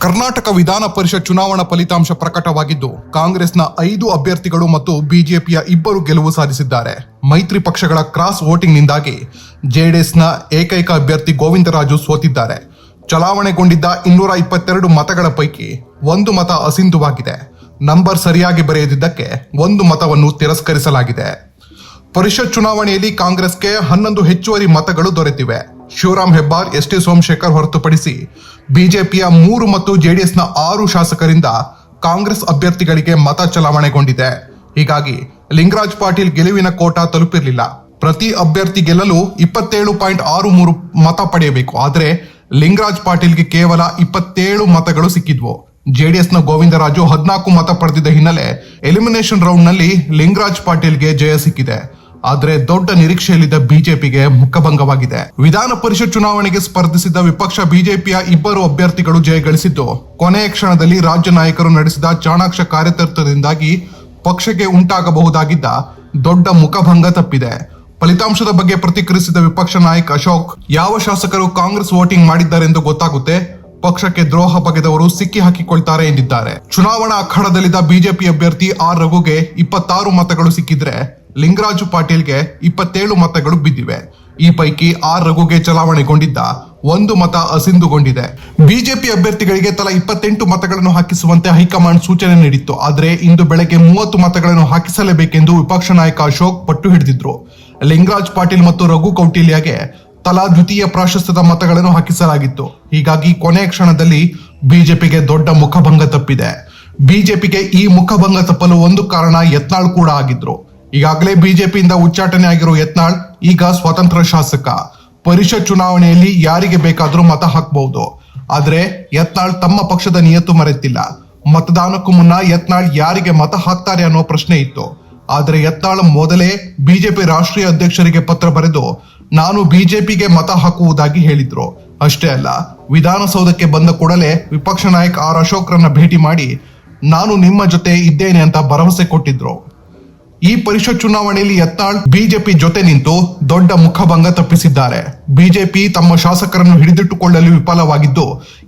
ಕರ್ನಾಟಕ ವಿಧಾನ ಪರಿಷತ್ ಚುನಾವಣಾ ಫಲಿತಾಂಶ ಪ್ರಕಟವಾಗಿದ್ದು, ಕಾಂಗ್ರೆಸ್ನ 5 ಅಭ್ಯರ್ಥಿಗಳು ಮತ್ತು ಬಿಜೆಪಿಯ 2 ಗೆಲುವು ಸಾಧಿಸಿದ್ದಾರೆ. ಮೈತ್ರಿ ಪಕ್ಷಗಳ ಕ್ರಾಸ್ ವೋಟಿಂಗ್ನಿಂದಾಗಿ ಜೆಡಿಎಸ್ನ ಏಕೈಕ ಅಭ್ಯರ್ಥಿ ಗೋವಿಂದರಾಜು ಸೋತಿದ್ದಾರೆ. ಚಲಾವಣೆಗೊಂಡಿದ್ದ 222 ಮತಗಳ ಪೈಕಿ 1 ಮತ ಅಸಿಂಧುವಾಗಿದೆ. ನಂಬರ್ ಸರಿಯಾಗಿ ಬರೆಯದಿದ್ದಕ್ಕೆ 1 ಮತವನ್ನು ತಿರಸ್ಕರಿಸಲಾಗಿದೆ. ಪರಿಷತ್ ಚುನಾವಣೆಯಲ್ಲಿ ಕಾಂಗ್ರೆಸ್ಗೆ 11 ಹೆಚ್ಚುವರಿ ಮತಗಳು ದೊರೆತಿವೆ. ಶಿವರಾಮ್ ಹೆಬ್ಬಾರ್, ಎಸ್.ಟಿ. ಸೋಮಶೇಖರ್ ಹೊರತುಪಡಿಸಿ ಬಿಜೆಪಿಯ 3 ಮತ್ತು ಜೆಡಿಎಸ್ನ 6 ಶಾಸಕರಿಂದ ಕಾಂಗ್ರೆಸ್ ಅಭ್ಯರ್ಥಿಗಳಿಗೆ ಮತ ಚಲಾವಣೆಗೊಂಡಿದೆ. ಹೀಗಾಗಿ ಲಿಂಗರಾಜ್ ಪಾಟೀಲ್ ಗೆಲುವಿನ ಕೋಟಾ ತಲುಪಿರಲಿಲ್ಲ. ಪ್ರತಿ ಅಭ್ಯರ್ಥಿ ಗೆಲ್ಲಲು 27.63 ಮತ ಪಡೆಯಬೇಕು. ಆದರೆ ಲಿಂಗರಾಜ್ ಪಾಟೀಲ್ಗೆ ಕೇವಲ 27 ಮತಗಳು ಸಿಕ್ಕಿದ್ವು. ಜೆಡಿಎಸ್ನ ಗೋವಿಂದರಾಜು 14 ಮತ ಪಡೆದಿದ್ದ ಹಿನ್ನೆಲೆ ಎಲಿಮಿನೇಷನ್ ರೌಂಡ್ ನಲ್ಲಿ ಲಿಂಗರಾಜ್ ಪಾಟೀಲ್ಗೆ ಜಯ ಸಿಕ್ಕಿದೆ. ಆದರೆ ದೊಡ್ಡ ನಿರೀಕ್ಷೆಯಲ್ಲಿದ್ದ ಬಿಜೆಪಿಗೆ ಮುಖಭಂಗವಾಗಿದೆ. ವಿಧಾನ ಪರಿಷತ್ ಚುನಾವಣೆಗೆ ಸ್ಪರ್ಧಿಸಿದ್ದ ವಿಪಕ್ಷ ಬಿಜೆಪಿಯ 2 ಅಭ್ಯರ್ಥಿಗಳು ಜಯ ಗಳಿಸಿದ್ದು, ಕೊನೆಯ ಕ್ಷಣದಲ್ಲಿ ರಾಜ್ಯ ನಾಯಕರು ನಡೆಸಿದ ಚಾಣಾಕ್ಷ ಕಾರ್ಯತಂತ್ರದಿಂದಾಗಿ ಪಕ್ಷಕ್ಕೆ ಉಂಟಾಗಬಹುದಾಗಿದ್ದ ದೊಡ್ಡ ಮುಖಭಂಗ ತಪ್ಪಿದೆ. ಫಲಿತಾಂಶದ ಬಗ್ಗೆ ಪ್ರತಿಕ್ರಿಯಿಸಿದ ವಿಪಕ್ಷ ನಾಯಕ ಅಶೋಕ್, ಯಾವ ಶಾಸಕರು ಕಾಂಗ್ರೆಸ್ ವೋಟಿಂಗ್ ಮಾಡಿದ್ದಾರೆಂದು ಗೊತ್ತಾಗುತ್ತೆ, ಪಕ್ಷಕ್ಕೆ ದ್ರೋಹ ಬಗೆದವರು ಸಿಕ್ಕಿ ಹಾಕಿಕೊಳ್ತಾರೆ ಎಂದಿದ್ದಾರೆ. ಚುನಾವಣಾ ಅಖಾಡದಲ್ಲಿದ್ದ ಬಿಜೆಪಿ ಅಭ್ಯರ್ಥಿ ಆರ್ ರಘುಗೆ 26 ಮತಗಳು ಸಿಕ್ಕಿದ್ರೆ ಲಿಂಗರಾಜು ಪಾಟೀಲ್ಗೆ 27 ಮತಗಳು ಬಿದ್ದಿವೆ. ಈ ಪೈಕಿ ಆರ್ ರಘುಗೆ ಚಲಾವಣೆಗೊಂಡಿದ್ದ 1 ಮತ ಅಸಿಂಧುಗೊಂಡಿದೆ. ಬಿಜೆಪಿ ಅಭ್ಯರ್ಥಿಗಳಿಗೆ ತಲಾ 28 ಮತಗಳನ್ನು ಹಾಕಿಸುವಂತೆ ಹೈಕಮಾಂಡ್ ಸೂಚನೆ ನೀಡಿತ್ತು. ಆದರೆ ಇಂದು ಬೆಳಗ್ಗೆ 30 ಮತಗಳನ್ನು ಹಾಕಿಸಲೇಬೇಕೆಂದು ವಿಪಕ್ಷ ನಾಯಕ ಅಶೋಕ್ ಪಟ್ಟು ಹಿಡಿದಿದ್ರು. ಲಿಂಗರಾಜ್ ಪಾಟೀಲ್ ಮತ್ತು ರಘು ಕೌಟಿಲ್ಯಗೆ ತಲಾ ದ್ವಿತೀಯ ಪ್ರಾಶಸ್ತ್ಯದ ಮತಗಳನ್ನು ಹಾಕಿಸಲಾಗಿತ್ತು. ಹೀಗಾಗಿ ಕೊನೆಯ ಕ್ಷಣದಲ್ಲಿ ಬಿಜೆಪಿಗೆ ದೊಡ್ಡ ಮುಖಭಂಗ ತಪ್ಪಿದೆ. ಬಿಜೆಪಿಗೆ ಈ ಮುಖಭಂಗ ತಪ್ಪಲು ಒಂದು ಕಾರಣ ಯತ್ನಾಳ್ ಕೂಡ ಆಗಿದ್ರು. ಈಗಾಗಲೇ ಬಿಜೆಪಿಯಿಂದ ಉಚ್ಚಾಟನೆ ಆಗಿರೋ ಯತ್ನಾಳ್ ಈಗ ಸ್ವತಂತ್ರ ಶಾಸಕ. ಪರಿಷತ್ ಚುನಾವಣೆಯಲ್ಲಿ ಯಾರಿಗೆ ಬೇಕಾದ್ರೂ ಮತ ಹಾಕಬಹುದು. ಆದ್ರೆ ಯತ್ನಾಳ್ ತಮ್ಮ ಪಕ್ಷದ ನಿಯತ್ತು ಮರೆತಿಲ್ಲ. ಮತದಾನಕ್ಕೂ ಮುನ್ನ ಯತ್ನಾಳ್ ಯಾರಿಗೆ ಮತ ಹಾಕ್ತಾರೆ ಅನ್ನೋ ಪ್ರಶ್ನೆ ಇತ್ತು. ಆದ್ರೆ ಯತ್ನಾಳ್ ಮೊದಲೇ ಬಿಜೆಪಿ ರಾಷ್ಟ್ರೀಯ ಅಧ್ಯಕ್ಷರಿಗೆ ಪತ್ರ ಬರೆದು ನಾನು ಬಿಜೆಪಿಗೆ ಮತ ಹಾಕುವುದಾಗಿ ಹೇಳಿದ್ರು. ಅಷ್ಟೇ ಅಲ್ಲ, ವಿಧಾನಸೌಧಕ್ಕೆ ಬಂದ ಕೂಡಲೇ ವಿಪಕ್ಷ ನಾಯಕ ಆರ್ ಅಶೋಕ್ರನ್ನ ಭೇಟಿ ಮಾಡಿ ನಾನು ನಿಮ್ಮ ಜೊತೆ ಇದ್ದೇನೆ ಅಂತ ಭರವಸೆ ಕೊಟ್ಟಿದ್ರು. ಈ ಪರಿಷತ್ ಚುನಾವಣೆಯಲ್ಲಿ ಯತ್ನಾಳ್ ಬಿಜೆಪಿ ಜೊತೆ ನಿಂತು ದೊಡ್ಡ ಮುಖಭಂಗ ತಪ್ಪಿಸಿದ್ದಾರೆ. ಬಿಜೆಪಿ ತಮ್ಮ ಶಾಸಕರನ್ನು ಹಿಡಿದಿಟ್ಟುಕೊಳ್ಳಲು ವಿಫಲವಾಗಿದ್ದು,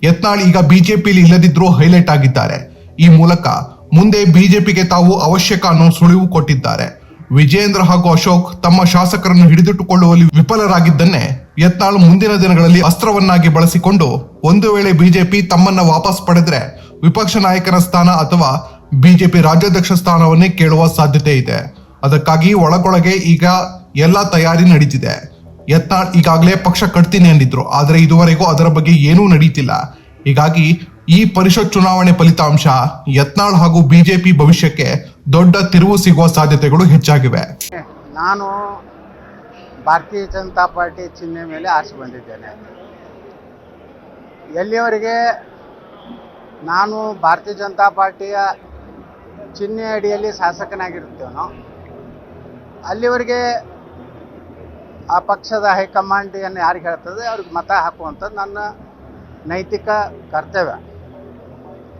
ಯತ್ನಾಳ್ ಈಗ ಬಿಜೆಪಿಯಲ್ಲಿ ಇಲ್ಲದಿದ್ರೂ ಹೈಲೈಟ್ ಆಗಿದ್ದಾರೆ. ಈ ಮೂಲಕ ಮುಂದೆ ಬಿಜೆಪಿಗೆ ತಾವು ಅವಶ್ಯಕ ಅನ್ನೋ ಸುಳಿವು ಕೊಟ್ಟಿದ್ದಾರೆ. ವಿಜೇಂದ್ರ ಹಾಗೂ ಅಶೋಕ್ ತಮ್ಮ ಶಾಸಕರನ್ನು ಹಿಡಿದಿಟ್ಟುಕೊಳ್ಳುವಲ್ಲಿ ವಿಫಲರಾಗಿದ್ದನ್ನೇ ಯತ್ನಾಳ್ ಮುಂದಿನ ದಿನಗಳಲ್ಲಿ ಅಸ್ತ್ರವನ್ನಾಗಿ ಬಳಸಿಕೊಂಡು ಒಂದು ವೇಳೆ ಬಿಜೆಪಿ ತಮ್ಮನ್ನ ವಾಪಸ್ ಪಡೆದ್ರೆ ವಿಪಕ್ಷ ನಾಯಕನ ಸ್ಥಾನ ಅಥವಾ ಬಿಜೆಪಿ ರಾಜ್ಯಾಧ್ಯಕ್ಷ ಸ್ಥಾನವನ್ನೇ ಕೇಳುವ ಸಾಧ್ಯತೆ ಇದೆ. ಅದಕ್ಕಾಗಿ ಒಳಗೊಳಗೆ ಈಗ ಎಲ್ಲಾ ತಯಾರಿ ನಡೀತಿದೆ. ಯತ್ನಾಳ್ ಈಗಾಗಲೇ ಪಕ್ಷ ಕಟ್ತೀನಿ ಅಂದಿದ್ರು. ಆದ್ರೆ ಇದುವರೆಗೂ ಅದರ ಬಗ್ಗೆ ಏನೂ ನಡೀತಿಲ್ಲ. ಹೀಗಾಗಿ ಈ ಪರಿಷತ್ ಚುನಾವಣೆ ಫಲಿತಾಂಶ ಯತ್ನಾಳ್ ಹಾಗೂ ಬಿಜೆಪಿ ಭವಿಷ್ಯಕ್ಕೆ ದೊಡ್ಡ ತಿರುವು ಸಿಗುವ ಸಾಧ್ಯತೆಗಳು ಹೆಚ್ಚಾಗಿವೆ. ನಾನು ಭಾರತೀಯ ಜನತಾ ಪಾರ್ಟಿ ಚಿಹ್ನೆ ಮೇಲೆ ಆರಿಸಿ ಬಂದಿದ್ದೇನೆ. ಎಲ್ಲಿಯವರೆಗೆ ನಾನು ಭಾರತೀಯ ಜನತಾ ಪಾರ್ಟಿಯ ಚಿಹ್ನೆ ಅಡಿಯಲ್ಲಿ ಶಾಸಕನಾಗಿರುತ್ತೇನೋ ಅಲ್ಲಿವರೆಗೆ ಆ ಪಕ್ಷದ ಹೈಕಮಾಂಡ್ ಯಾರಿಗೆ ಹೇಳ್ತದೆ ಅವ್ರಿಗೆ ಮತ ಹಾಕುವಂಥದ್ದು ನನ್ನ ನೈತಿಕ ಕರ್ತವ್ಯ.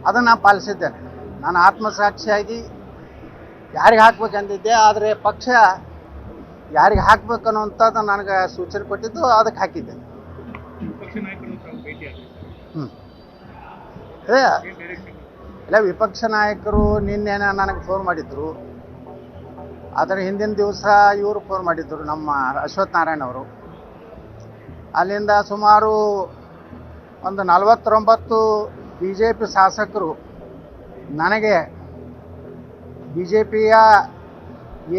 ಅದನ್ನು ನಾನು ಪಾಲಿಸಿದ್ದೇನೆ. ನಾನು ಆತ್ಮಸಾಕ್ಷಿಯಾಗಿ ಯಾರಿಗೆ ಹಾಕ್ಬೇಕಂದಿದ್ದೆ. ಆದರೆ ಪಕ್ಷ ಯಾರಿಗೆ ಹಾಕ್ಬೇಕನ್ನುವಂಥದ್ದು ನನಗೆ ಸೂಚನೆ ಕೊಟ್ಟಿದ್ದು, ಅದಕ್ಕೆ ಹಾಕಿದ್ದೇನೆ. ಇಲ್ಲ, ವಿಪಕ್ಷ ನಾಯಕರು ನಿನ್ನೆ ನನಗೆ ಫೋನ್ ಮಾಡಿದ್ರು. ಅದರ ಹಿಂದಿನ ದಿವಸ ಇವರು ಫೋನ್ ಮಾಡಿದ್ರು, ನಮ್ಮ ಅಶ್ವಥ್ ನಾರಾಯಣ್ ಅವರು. ಅಲ್ಲಿಂದ ಸುಮಾರು ಒಂದು 49 ಬಿಜೆಪಿ ಶಾಸಕರು ನನಗೆ ಬಿಜೆಪಿಯ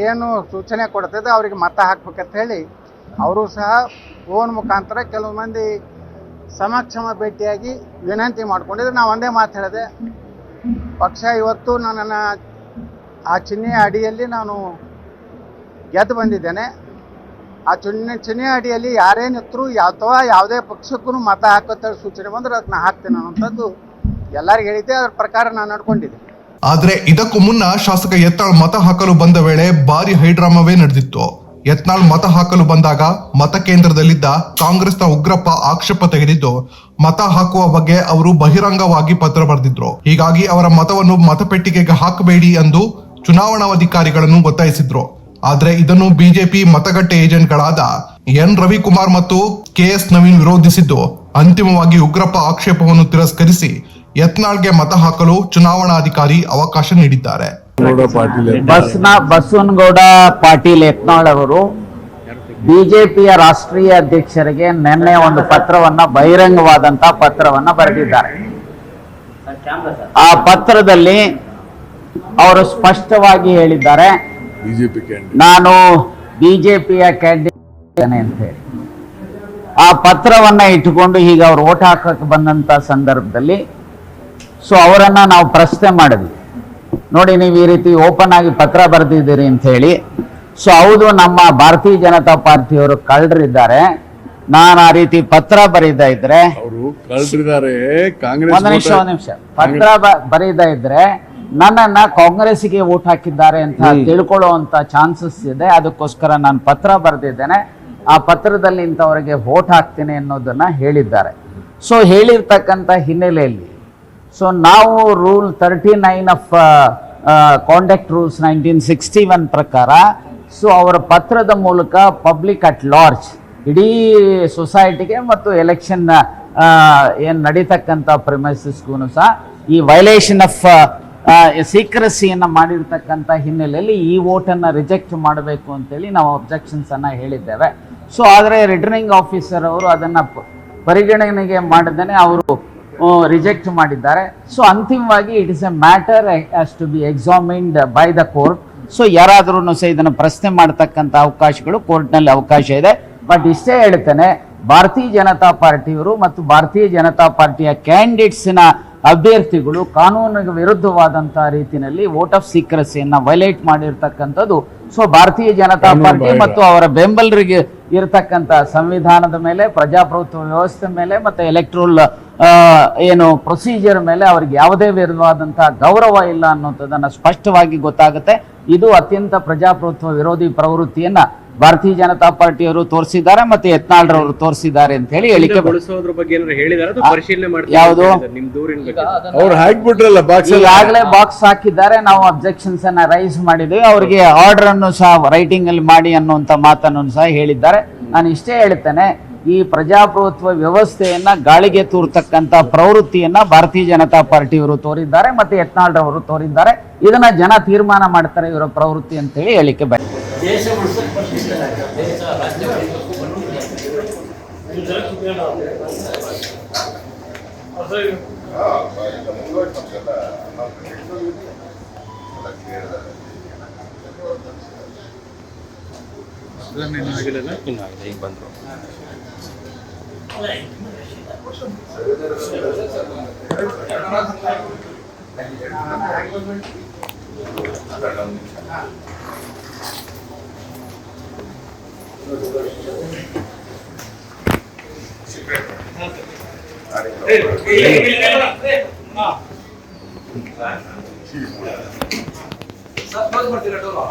ಏನು ಸೂಚನೆ ಕೊಡ್ತದೆ ಅವರಿಗೆ ಮತ ಹಾಕ್ಬೇಕಂತ ಹೇಳಿ ಅವರು ಸಹ ಫೋನ್ ಮುಖಾಂತರ ಕೆಲವು ಮಂದಿ ಸಮಕ್ಷಮ ಭೇಟಿಯಾಗಿ ವಿನಂತಿ ಮಾಡ್ಕೊಂಡಿದ್ರು. ನಾವು ಒಂದೇ ಮಾತು ಹೇಳಿದೆ, ಪಕ್ಷ ಇವತ್ತು ನನ್ನನ್ನು ಆ ಚಿಹ್ನೆಯ ಅಡಿಯಲ್ಲಿ ನಾನು ಗೆದ್ದು ಬಂದಿದ್ದೇನೆ. ಆ ಚಿಹ್ನೆ ಅಡಿಯಲ್ಲಿ ಯಾರೇನಿದ್ರು ಅಥವಾ ಯಾವುದೇ ಪಕ್ಷಕ್ಕೂ ಮತ ಹಾಕೋತ ಸೂಚನೆ ಬಂದ್ರೆ ಅದನ್ನ ಹಾಕ್ತೇನೆ ಅನ್ನೋಂಥದ್ದು ಎಲ್ಲರಿಗೂ ಹೇಳಿದ್ದೆ. ಅದರ ಪ್ರಕಾರ ನಾನು ನಡ್ಕೊಂಡಿದ್ದೆ. ಆದ್ರೆ ಇದಕ್ಕೂ ಮುನ್ನ ಶಾಸಕ ಯತ್ನಾಳ್ ಮತ ಹಾಕಲು ಬಂದ ವೇಳೆ ಭಾರಿ ಹೈಡ್ರಾಮವೇ ನಡೆದಿತ್ತು. ಯತ್ನಾಳ್ ಮತ ಹಾಕಲು ಬಂದಾಗ ಮತಕೇಂದ್ರದಲ್ಲಿದ್ದ ಕಾಂಗ್ರೆಸ್ನ ಉಗ್ರಪ್ಪ ಆಕ್ಷೇಪ ತೆಗೆದಿದ್ದು, ಮತ ಹಾಕುವ ಬಗ್ಗೆ ಅವರು ಬಹಿರಂಗವಾಗಿ ಪತ್ರ ಬರೆದಿದ್ರು. ಹೀಗಾಗಿ ಅವರ ಮತವನ್ನು ಮತಪೆಟ್ಟಿಗೆಗೆ ಹಾಕಬೇಡಿ ಎಂದು ಚುನಾವಣಾಧಿಕಾರಿಗಳನ್ನು ಒತ್ತಾಯಿಸಿದ್ರು. ಆದ್ರೆ ಇದನ್ನು ಬಿಜೆಪಿ ಮತಗಟ್ಟೆ ಏಜೆಂಟ್ಗಳಾದ ಎನ್ ರವಿಕುಮಾರ್ ಮತ್ತು ಕೆಎಸ್ ನವೀನ್ ವಿರೋಧಿಸಿದ್ದು, ಅಂತಿಮವಾಗಿ ಉಗ್ರಪ್ಪ ಆಕ್ಷೇಪವನ್ನು ತಿರಸ್ಕರಿಸಿ ಯತ್ನಾಳ್ಗೆ ಮತ ಹಾಕಲು ಚುನಾವಣಾಧಿಕಾರಿ ಅವಕಾಶ ನೀಡಿದ್ದಾರೆ. ಬಸವನಗೌಡ ಪಾಟೀಲ್ ಯತ್ನಾಳ್ ಅವರು ಬಿಜೆಪಿಯ ರಾಷ್ಟ್ರೀಯ ಅಧ್ಯಕ್ಷರಿಗೆ ನಿನ್ನೆ ಒಂದು ಪತ್ರವನ್ನ ಬಹಿರಂಗವಾದಂತ ಪತ್ರವನ್ನ ಬರೆದಿದ್ದಾರೆ. ಆ ಪತ್ರದಲ್ಲಿ ಅವರು ಸ್ಪಷ್ಟವಾಗಿ ಹೇಳಿದ್ದಾರೆ, ನಾನು ಬಿಜೆಪಿಯ ಕ್ಯಾಂಡಿಡೇಟ್ ಅಂತ ಹೇಳಿ. ಆ ಪತ್ರವನ್ನ ಇಟ್ಟುಕೊಂಡು ಈಗ ಅವ್ರು ಓಟ್ ಹಾಕಕ್ಕೆ ಬಂದಂತ ಸಂದರ್ಭದಲ್ಲಿ ಅವರನ್ನ ನಾವು ಪ್ರಶ್ನೆ ಮಾಡಿದ್ವಿ, ನೋಡಿ ನೀವು ಈ ರೀತಿ ಓಪನ್ ಆಗಿ ಪತ್ರ ಬರೆದಿದ್ದೀರಿ ಅಂತ ಹೇಳಿ. ಹೌದು, ನಮ್ಮ ಭಾರತೀಯ ಜನತಾ ಪಾರ್ಟಿಯವರು ಕಳ್ಳರಿದ್ದಾರೆ, ನಾನು ಆ ರೀತಿ ಪತ್ರ ಬರೀದ ಇದ್ರೆ ಒಂದ್ ನಿಮಿಷ ಪತ್ರ ಬರೀದ ಇದ್ರೆ ನನ್ನನ್ನ ಕಾಂಗ್ರೆಸ್ಗೆ ವೋಟ್ ಹಾಕಿದ್ದಾರೆ ಅಂತ ತಿಳ್ಕೊಳ್ಳುವಂತ ಚಾನ್ಸಸ್ ಇದೆ. ಅದಕ್ಕೋಸ್ಕರ ನಾನು ಪತ್ರ ಬರೆದಿದ್ದೇನೆ, ಆ ಪತ್ರದಲ್ಲಿ ಇಂಥವರಿಗೆ ವೋಟ್ ಹಾಕ್ತೀನಿ ಅನ್ನೋದನ್ನ ಹೇಳಿದ್ದಾರೆ. ಹೇಳಿರ್ತಕ್ಕಂಥ ಹಿನ್ನೆಲೆಯಲ್ಲಿ ನಾವು ರೂಲ್ 39 ಆಫ್ ಕಾಂಡಕ್ಟ್ ರೂಲ್ಸ್ 1961 ಪ್ರಕಾರ ಅವರ ಪತ್ರದ ಮೂಲಕ ಪಬ್ಲಿಕ್ ಅಟ್ ಲಾರ್ಜ್, ಇಡೀ ಸೊಸೈಟಿಗೆ ಮತ್ತು ಎಲೆಕ್ಷನ್ ಏನು ನಡೀತಕ್ಕಂಥ ಪ್ರಿಮೈಸಸ್ಗೂ ಸಹ ಈ ವೈಲೇಷನ್ ಆಫ್ ಸೀಕ್ರೆಸಿಯನ್ನು ಮಾಡಿರ್ತಕ್ಕಂಥ ಹಿನ್ನೆಲೆಯಲ್ಲಿ ಈ ವೋಟನ್ನು ರಿಜೆಕ್ಟ್ ಮಾಡಬೇಕು ಅಂತೇಳಿ ನಾವು ಅಬ್ಜೆಕ್ಷನ್ಸ್ ಅನ್ನ ಹೇಳಿದ್ದೇವೆ. ಆದರೆ ರಿಟರ್ನಿಂಗ್ ಆಫೀಸರ್ ಅವರು ಅದನ್ನು ಪರಿಗಣನೆಗೆ ಮಾಡದೇನೆ ಅವರು ರಿಜೆಕ್ಟ್ ಮಾಡಿದ್ದಾರೆ. ಅಂತಿಮವಾಗಿ it is a matter has to be examined by the court. ಯಾರಾದ್ರೂ ಸಹ ಇದನ್ನು ಪ್ರಶ್ನೆ ಮಾಡತಕ್ಕಂಥ ಅವಕಾಶಗಳು ಕೋರ್ಟ್ನಲ್ಲಿ ಅವಕಾಶ ಇದೆ. ಬಟ್ ಇಷ್ಟೇ ಹೇಳ್ತೇನೆ, ಭಾರತೀಯ ಜನತಾ ಪಾರ್ಟಿಯವರು ಮತ್ತು ಭಾರತೀಯ ಜನತಾ ಪಾರ್ಟಿಯ ಕ್ಯಾಂಡಿಡೇಟ್ಸ್ನ ಅಭ್ಯರ್ಥಿಗಳು ಕಾನೂನಿಗೆ ವಿರುದ್ಧವಾದಂತಹ ರೀತಿಯಲ್ಲಿ ವೋಟ್ ಆಫ್ ಸೀಕ್ರೆಸಿಯನ್ನ ವೈಲೇಟ್ ಮಾಡಿರ್ತಕ್ಕಂಥದ್ದು ಭಾರತೀಯ ಜನತಾ ಪಾರ್ಟಿ ಮತ್ತು ಅವರ ಬೆಂಬಲರಿಗೆ ಇರತಕ್ಕಂಥ ಸಂವಿಧಾನದ ಮೇಲೆ, ಪ್ರಜಾಪ್ರಭುತ್ವ ವ್ಯವಸ್ಥೆ ಮೇಲೆ ಮತ್ತೆ ಎಲೆಕ್ಟ್ರಲ್ ಏನು ಪ್ರೊಸೀಜರ್ ಮೇಲೆ ಅವರಿಗೆ ಯಾವುದೇ ವಿಧವಾದಂತಹ ಗೌರವ ಇಲ್ಲ ಅನ್ನೋಂಥದ್ದನ್ನ ಸ್ಪಷ್ಟವಾಗಿ ಗೊತ್ತಾಗುತ್ತೆ. ಇದು ಅತ್ಯಂತ ಪ್ರಜಾಪ್ರಭುತ್ವ ವಿರೋಧಿ ಪ್ರವೃತ್ತಿಯನ್ನ ಭಾರತೀಯ ಜನತಾ ಪಾರ್ಟಿಯವರು ತೋರಿಸಿದ್ದಾರೆ ಮತ್ತೆ ಯತ್ನಾಳ್ರವರು ತೋರಿಸಿದ್ದಾರೆ ಅಂತ ಹೇಳಿ ಹೇಳಿಕೆ ಯಾವುದು ಈಗಾಗಲೇ ಬಾಕ್ಸ್ ಹಾಕಿದ್ದಾರೆ. ನಾವು ಅಬ್ಜೆಕ್ಷನ್ಸ್ ಅನ್ನ ರೈಸ್ ಮಾಡಿದ್ದೇವೆ. ಅವರಿಗೆ ಆರ್ಡರ್ ಅನ್ನು ಸಹ ರೈಟಿಂಗ್ ಅಲ್ಲಿ ಮಾಡಿ ಅನ್ನುವಂತ ಮಾತನ್ನು ಸಹ ಹೇಳಿದ್ದಾರೆ. ನಾನು ಇಷ್ಟೇ ಹೇಳ್ತೇನೆ, ಈ ಪ್ರಜಾಪ್ರಭುತ್ವ ವ್ಯವಸ್ಥೆಯನ್ನ ಗಾಳಿಗೆ ತೂರ್ತಕ್ಕಂಥ ಪ್ರವೃತ್ತಿಯನ್ನ ಭಾರತೀಯ ಜನತಾ ಪಾರ್ಟಿಯವರು ತೋರಿದ್ದಾರೆ ಮತ್ತೆ ಯತ್ನಾಳ್ರವರು ತೋರಿದ್ದಾರೆ. ಇದನ್ನ ಜನ ತೀರ್ಮಾನ ಮಾಡ್ತಾರೆ ಇವರ ಪ್ರವೃತ್ತಿ ಅಂತ ಹೇಳಿ ಹೇಳಿಕೆ ಬಯಸ್ತೇನೆ. ಈಗ ಬಂದ್ರು ಸರ್ ಕ್ಲೋಸ್ ಮಾಡ್ತೀರಾ ಡೋರು?